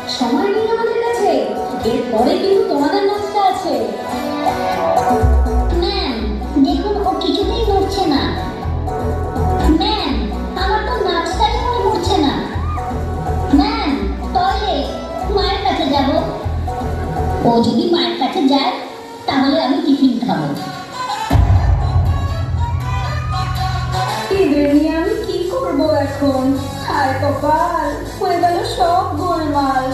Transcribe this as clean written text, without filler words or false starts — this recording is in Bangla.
সময় নেই আমাদের কাছে। এরপরে কিন্তু তোমাদের নাচটা আছে। ম্যাম, দেখুন ও কিছুতেই নড়ছে না। ম্যাম, আমার তো নাচটাই মনে পড়ছে না। ম্যাম, টয়লেট, মায়ের কাছে যাব। ও যদি মায়ের কাছে যায় তাহলে আমি টিফিন খাবো। এদের নিয়ে আমি কি করবো এখন? হায় কপাল, হয়ে গেল সব গোলমাল।